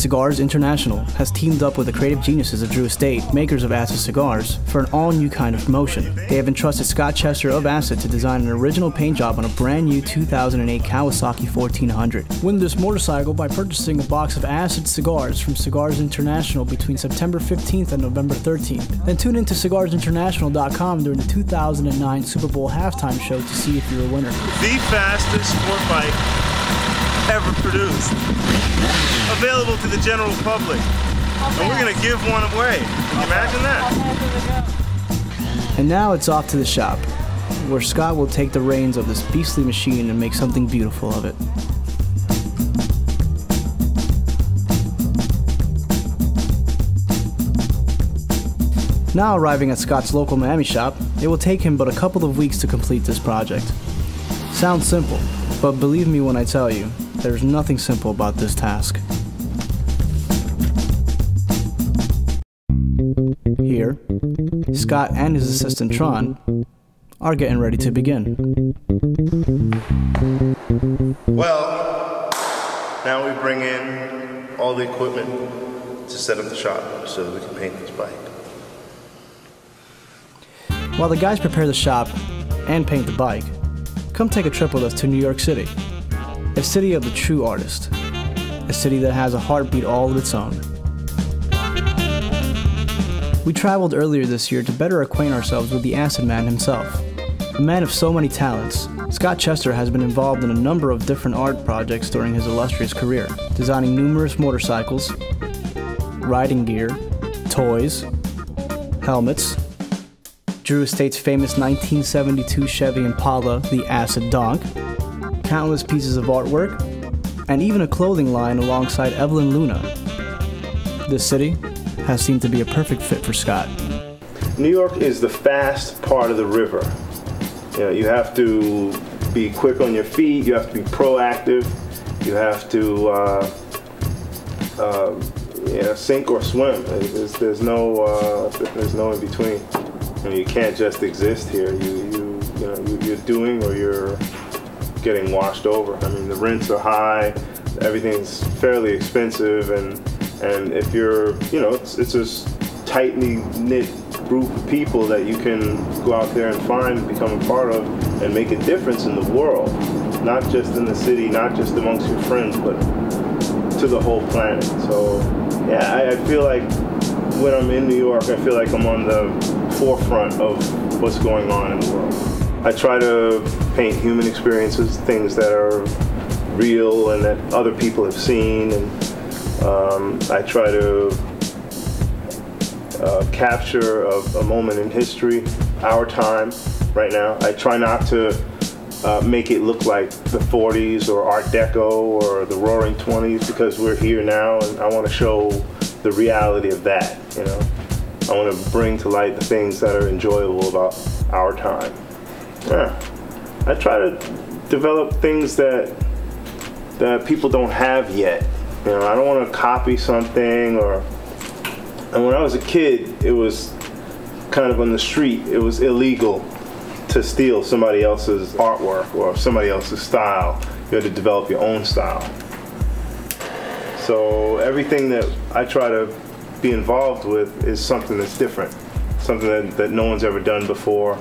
Cigars International has teamed up with the creative geniuses of Drew Estate, makers of Acid Cigars, for an all-new kind of promotion. They have entrusted Scott Chester of Acid to design an original paint job on a brand new 2008 Kawasaki 1400. Win this motorcycle by purchasing a box of Acid Cigars from Cigars International between September 15th and November 13th. Then tune into cigarsinternational.com during the 2009 Super Bowl halftime show to see if you're a winner. The fastest sport bike ever produced. Available to the general public. And we're going to give one away. Can you imagine that? And now it's off to the shop, where Scott will take the reins of this beastly machine and make something beautiful of it. Now arriving at Scott's local Miami shop, it will take him but a couple of weeks to complete this project. Sounds simple, but believe me when I tell you, there's nothing simple about this task. Here, Scott and his assistant Tron are getting ready to begin. Well, now we bring in all the equipment to set up the shop so that we can paint this bike. While the guys prepare the shop and paint the bike, come take a trip with us to New York City, a city of the true artist, a city that has a heartbeat all of its own. We traveled earlier this year to better acquaint ourselves with the Acid Man himself. A man of so many talents, Scott Chester has been involved in a number of different art projects during his illustrious career, designing numerous motorcycles, riding gear, toys, helmets, Drew Estate's famous 1972 Chevy Impala, the Acid Donk, countless pieces of artwork, and even a clothing line alongside Evelyn Luna. This city has seemed to be a perfect fit for Scott. New York is the fast part of the river. You know, you have to be quick on your feet, you have to be proactive, you have to sink or swim. There's no in between. You can't just exist here. You're doing or you're getting washed over. I mean, the rents are high, everything's fairly expensive, and if you're, it's a tightly knit group of people that you can go out there and find, become a part of, and make a difference in the world, not just in the city, not just amongst your friends, but to the whole planet. So, yeah, I feel like when I'm in New York, I feel like I'm on the forefront of what's going on in the world. I try to paint human experiences, things that are real and that other people have seen, and I try to capture a moment in history, our time right now. I try not to make it look like the 40s or Art Deco or the Roaring 20s, because we're here now, and I want to show the reality of that, I want to bring to light the things that are enjoyable about our time. Yeah. I try to develop things that people don't have yet. I don't want to copy something, and when I was a kid, it was kind of on the street, it was illegal to steal somebody else's artwork or somebody else's style. You had to develop your own style. So everything that I try to be involved with is something that's different, something that no one's ever done before,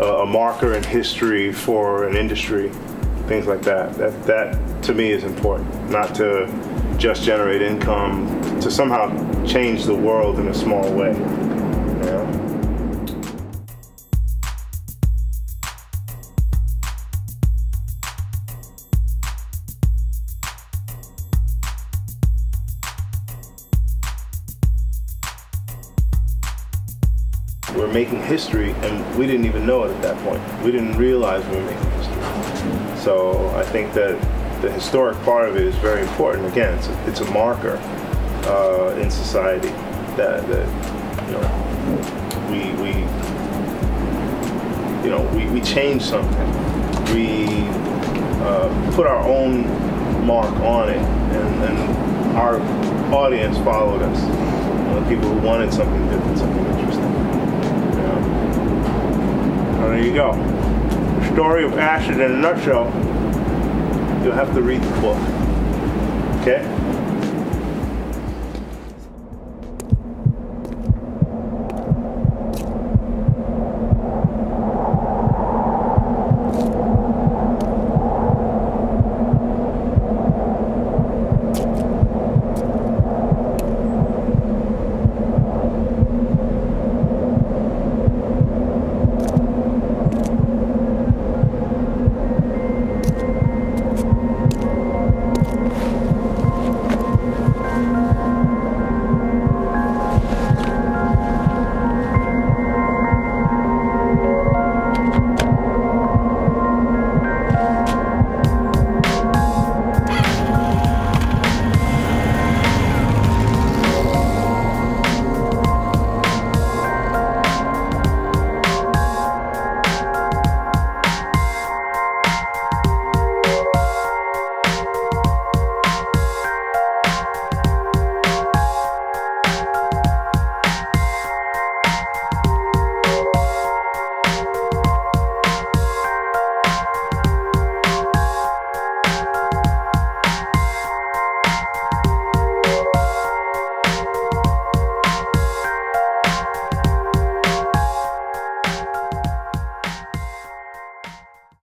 a marker in history for an industry, things like that. That to me is important, not to just generate income, to somehow change the world in a small way. We're making history, and we didn't even know it at that point. We didn't realize we were making history. So I think that the historic part of it is very important. Again, it's a marker in society that we change something. We put our own mark on it, and our audience followed us. People who wanted something different, something interesting. So there you go. The story of Acid in a nutshell. You'll have to read the book. Okay?